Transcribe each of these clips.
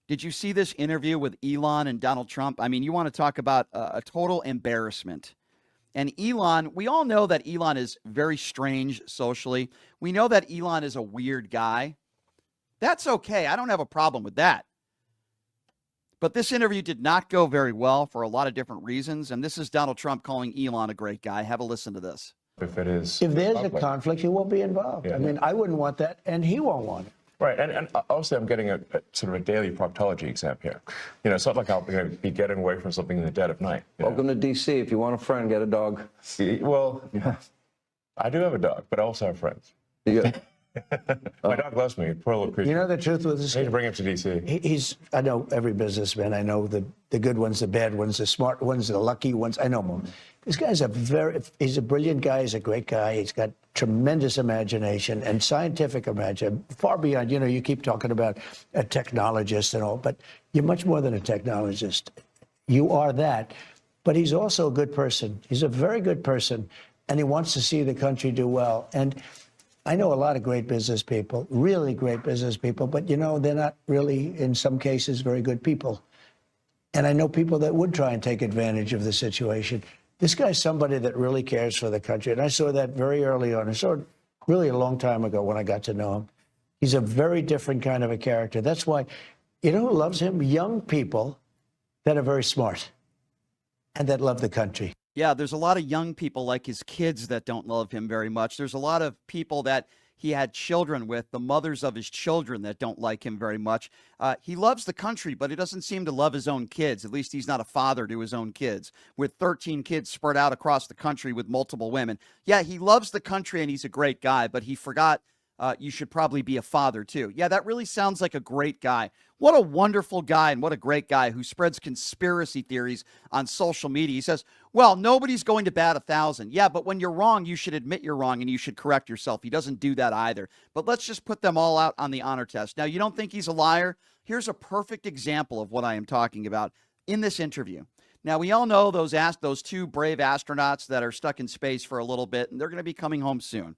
Did you see this interview with Elon and Donald Trump? I mean, you want to talk about a total embarrassment. And Elon, we all know that Elon is very strange socially. We know that Elon is a weird guy. That's okay. I don't have a problem with that. But this interview did not go very well for a lot of different reasons. And this is Donald Trump calling Elon a great guy. Have a listen to this. If it is, if there's a conflict, he won't be involved. I mean, I wouldn't want that, and he won't want it. Right, and also I'm getting a sort of a daily proctology exam here. You know, it's not like I'll be getting away from something in the dead of night. Welcome to D.C. If you want a friend, get a dog. Well, I do have a dog, but I also have friends. Yeah. My dog loves me. Poor little creature. You know the truth with this? I need to bring him to D.C. I know every businessman. I know the good ones, the bad ones, the smart ones, the lucky ones. I know them. This guy's he's a brilliant guy. He's a great guy. He's got tremendous imagination and scientific imagination, far beyond, you keep talking about a technologist and all, but you're much more than a technologist. You are that. But he's also a good person. He's a very good person, and he wants to see the country do well. And I know a lot of great business people, really great business people, but, they're not really, in some cases, very good people. And I know people that would try and take advantage of the situation. This guy's somebody that really cares for the country. And I saw that very early on. I saw it really a long time ago when I got to know him. He's a very different kind of a character. That's why, who loves him? Young people that are very smart and that love the country. Yeah, there's a lot of young people like his kids that don't love him very much. There's a lot of people that he had children with, the mothers of his children, that don't like him very much. He loves the country, but he doesn't seem to love his own kids. At least he's not a father to his own kids, with 13 kids spread out across the country with multiple women. Yeah, he loves the country and he's a great guy, but he forgot you should probably be a father too. Yeah, that really sounds like a great guy. What a wonderful guy and what a great guy who spreads conspiracy theories on social media. He says, well, nobody's going to bat 1,000. Yeah, but when you're wrong, you should admit you're wrong and you should correct yourself. He doesn't do that either. But let's just put them all out on the honor test. Now, you don't think he's a liar? Here's a perfect example of what I am talking about in this interview. Now, we all know those two brave astronauts that are stuck in space for a little bit, and they're going to be coming home soon.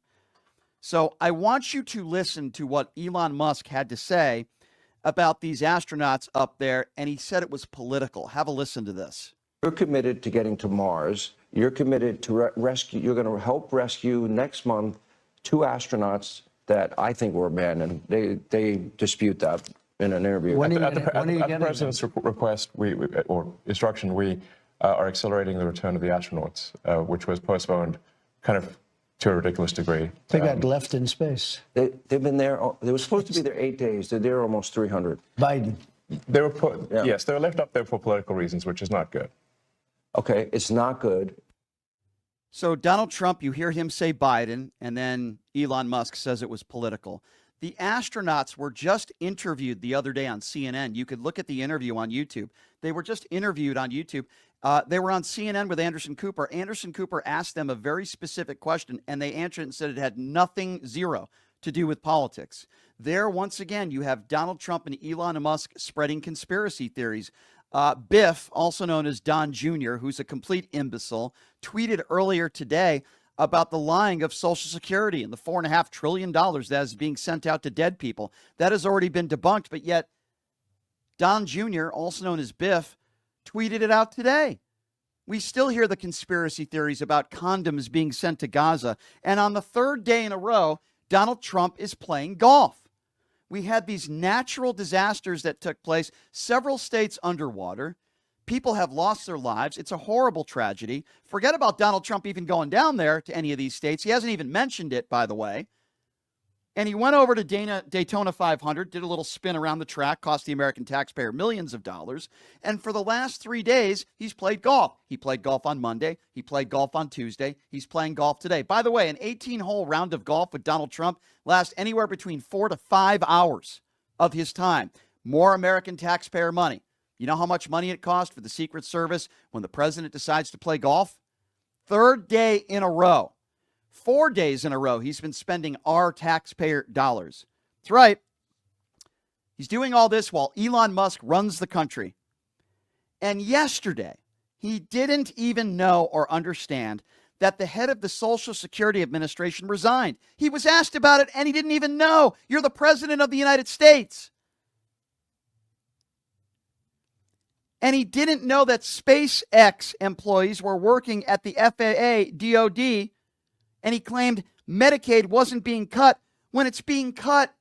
So I want you to listen to what Elon Musk had to say about these astronauts up there, and he said it was political. Have a listen to this. You're committed to getting to Mars. You're committed to rescue. You're going to help rescue next month 2 astronauts that I think were abandoned. They dispute that in an interview. At the president's request or instruction, we are accelerating the return of the astronauts, which was postponed kind of to a ridiculous degree. They got left in space. They've been there. They were supposed to be there 8 days. They're there almost 300. Biden. They were yes, they were left up there for political reasons, which is not good. Okay, it's not good. So Donald Trump, you hear him say Biden, and then Elon Musk says it was political. The astronauts were just interviewed the other day on CNN. You could look at the interview on YouTube. They were just interviewed on YouTube. They were on CNN with Anderson Cooper. Anderson Cooper asked them a very specific question, and they answered and said it had zero to do with politics. There, once again, you have Donald Trump and Elon Musk spreading conspiracy theories. Biff, also known as Don Jr., who's a complete imbecile, tweeted earlier today about the lying of Social Security and the $4.5 trillion that is being sent out to dead people. That has already been debunked, but yet Don Jr., also known as Biff, tweeted it out today. We still hear the conspiracy theories about condoms being sent to Gaza. And on the third day in a row, Donald Trump is playing golf. We had these natural disasters that took place, several states underwater. People have lost their lives. It's a horrible tragedy. Forget about Donald Trump even going down there to any of these states. He hasn't even mentioned it, by the way. And he went over to Daytona 500, did a little spin around the track, cost the American taxpayer millions of dollars. And for the last 3 days, he's played golf. He played golf on Monday. He played golf on Tuesday. He's playing golf today. By the way, an 18-hole round of golf with Donald Trump lasts anywhere between 4 to 5 hours of his time. More American taxpayer money. You know how much money it cost for the Secret Service when the president decides to play golf? Third day in a row. 4 days in a row, he's been spending our taxpayer dollars. That's right. He's doing all this while Elon Musk runs the country. And yesterday, he didn't even know or understand that the head of the Social Security Administration resigned. He was asked about it, and he didn't even know. You're the president of the United States. And he didn't know that SpaceX employees were working at the FAA, DOD, and he claimed Medicaid wasn't being cut when it's being cut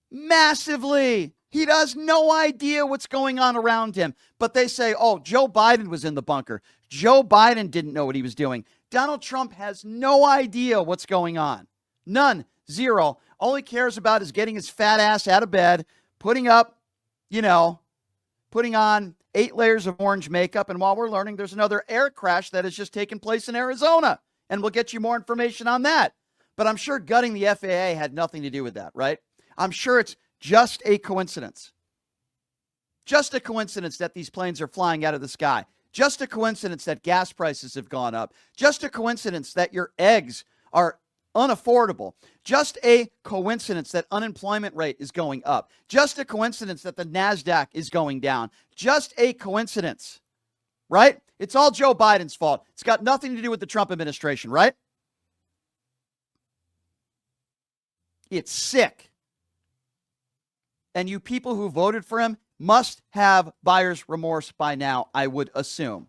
massively. He has no idea what's going on around him. But they say, oh, Joe Biden was in the bunker. Joe Biden didn't know what he was doing. Donald Trump has no idea what's going on. None. Zero. All he cares about is getting his fat ass out of bed, putting on 8 layers of orange makeup. And while we're learning, there's another air crash that has just taken place in Arizona. And we'll get you more information on that. But I'm sure gutting the FAA had nothing to do with that, right? I'm sure it's just a coincidence. Just a coincidence that these planes are flying out of the sky. Just a coincidence that gas prices have gone up. Just a coincidence that your eggs are unaffordable. Just a coincidence that unemployment rate is going up. Just a coincidence that the NASDAQ is going down. Just a coincidence, right? It's all Joe Biden's fault. It's got nothing to do with the Trump administration, right? It's sick. And you people who voted for him must have buyer's remorse by now, I would assume.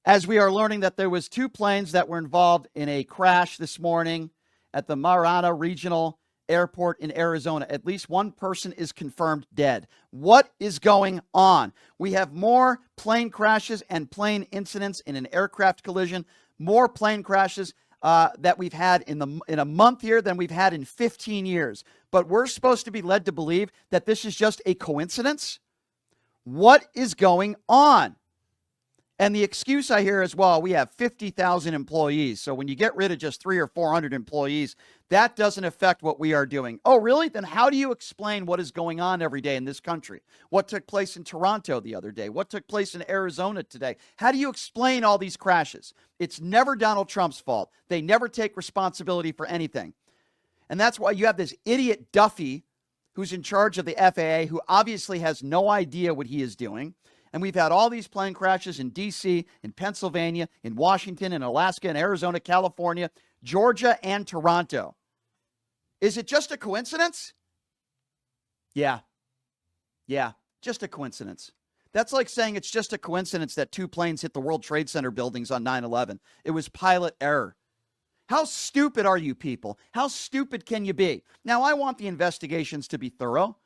As we are learning that there was 2 planes that were involved in a crash this morning at the Marietta Regional Airport in Arizona. At least 1 person is confirmed dead. What is going on? We have more plane crashes and plane incidents in an aircraft collision, more plane crashes that we've had in a month here than we've had in 15 years. But we're supposed to be led to believe that this is just a coincidence? What is going on? And the excuse I hear is, well, we have 50,000 employees. So when you get rid of just 300 or 400 employees, that doesn't affect what we are doing. Oh, really? Then how do you explain what is going on every day in this country? What took place in Toronto the other day? What took place in Arizona today? How do you explain all these crashes? It's never Donald Trump's fault. They never take responsibility for anything. And that's why you have this idiot Duffy who's in charge of the FAA, who obviously has no idea what he is doing. And we've had all these plane crashes in D.C., in Pennsylvania, in Washington, in Alaska, in Arizona, California, Georgia, and Toronto. Is it just a coincidence? Yeah, just a coincidence. That's like saying it's just a coincidence that 2 planes hit the World Trade Center buildings on 9/11. It was pilot error. How stupid are you people? How stupid can you be? Now, I want the investigations to be thorough.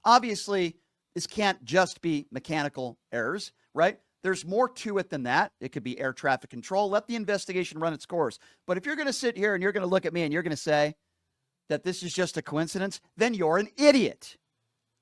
Obviously, this can't just be mechanical errors, right? There's more to it than that. It could be air traffic control. Let the investigation run its course. But if you're going to sit here and you're going to look at me and you're going to say that this is just a coincidence, then you're an idiot.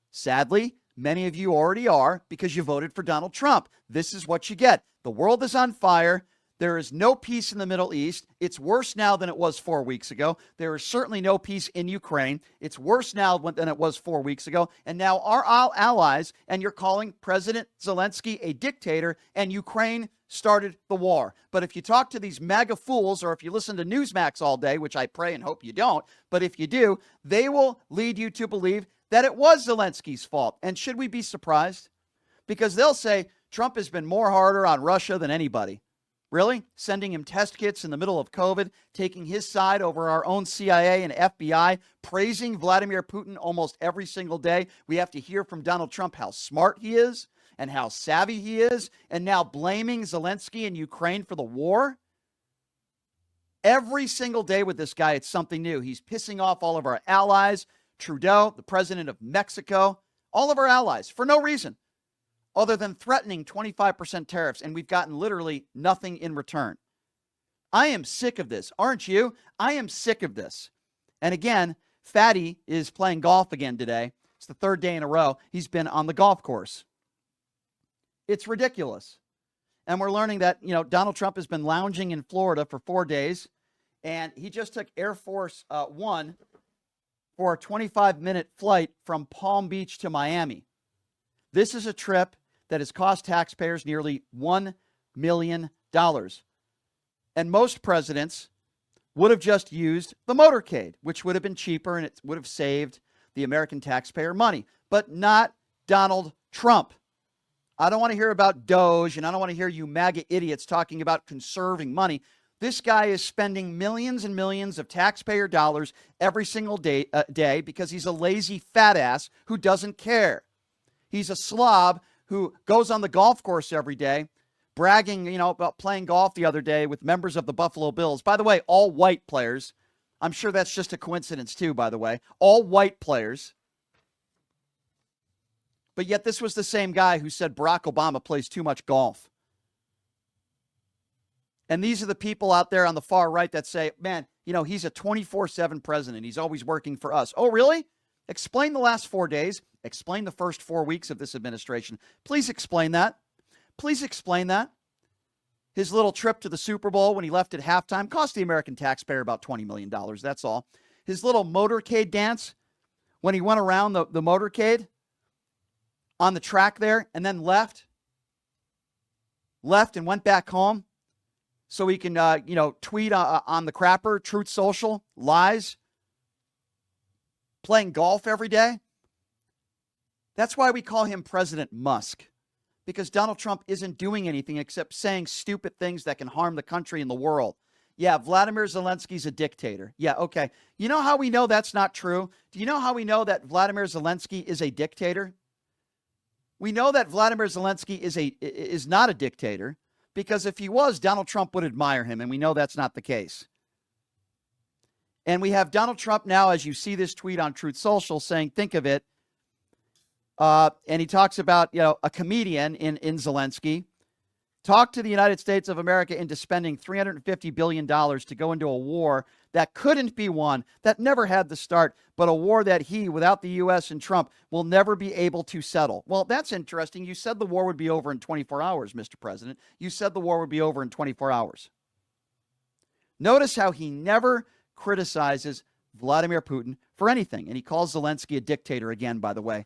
Sadly, many of you already are because you voted for Donald Trump. This is what you get. The world is on fire. There is no peace in the Middle East. It's worse now than it was 4 weeks ago. There is certainly no peace in Ukraine. It's worse now than it was 4 weeks ago. And now our allies, and you're calling President Zelenskyy a dictator, and Ukraine started the war. But if you talk to these MAGA fools, or if you listen to Newsmax all day, which I pray and hope you don't, but if you do, they will lead you to believe that it was Zelenskyy's fault. And should we be surprised? Because they'll say Trump has been more harder on Russia than anybody. Really? Sending him test kits in the middle of COVID, taking his side over our own CIA and FBI, praising Vladimir Putin almost every single day. We have to hear from Donald Trump how smart he is and how savvy he is, and now blaming Zelenskyy and Ukraine for the war. Every single day with this guy, it's something new. He's pissing off all of our allies, Trudeau, the president of Mexico, all of our allies for no reason other than threatening 25% tariffs, and we've gotten literally nothing in return. I am sick of this. Aren't you? I am sick of this. And again, Fatty is playing golf again today. It's the 3rd day in a row he's been on the golf course. It's ridiculous. And we're learning that, Donald Trump has been lounging in Florida for 4 days, and he just took Air Force One for a 25-minute flight from Palm Beach to Miami. This is a trip that has cost taxpayers nearly $1 million. And most presidents would have just used the motorcade, which would have been cheaper and it would have saved the American taxpayer money. But not Donald Trump. I don't want to hear about Doge, and I don't want to hear you MAGA idiots talking about conserving money. This guy is spending millions and millions of taxpayer dollars every single day because he's a lazy fat ass who doesn't care. He's a slob who goes on the golf course every day, bragging, about playing golf the other day with members of the Buffalo Bills. By the way, all white players. I'm sure that's just a coincidence too, by the way. All white players. But yet this was the same guy who said Barack Obama plays too much golf. And these are the people out there on the far right that say, man, he's a 24/7 president. He's always working for us. Oh, really? Explain the last 4 days. Explain the first 4 weeks of this administration. Please explain that. Please explain that. His little trip to the Super Bowl when he left at halftime cost the American taxpayer about $20 million. That's all. His little motorcade dance when he went around the motorcade on the track there and then left and went back home so he can, tweet on the crapper, Truth Social, lies, playing golf every day. That's why we call him President Musk, because Donald Trump isn't doing anything except saying stupid things that can harm the country and the world. Yeah, Vladimir Zelensky's a dictator. Yeah, okay. You know how we know that's not true? Do you know how we know that Vladimir Zelensky is a dictator? We know that Vladimir Zelensky is not a dictator because if he was, Donald Trump would admire him, and we know that's not the case. And we have Donald Trump now, as you see this tweet on Truth Social, saying, think of it, and he talks about, a comedian in Zelensky talked to the United States of America into spending $350 billion to go into a war that couldn't be won, that never had the start, but a war that he, without the U.S. and Trump, will never be able to settle. Well, that's interesting. You said the war would be over in 24 hours, Mr. President. You said the war would be over in 24 hours. Notice how he never criticizes Vladimir Putin for anything, and he calls Zelensky a dictator again, by the way.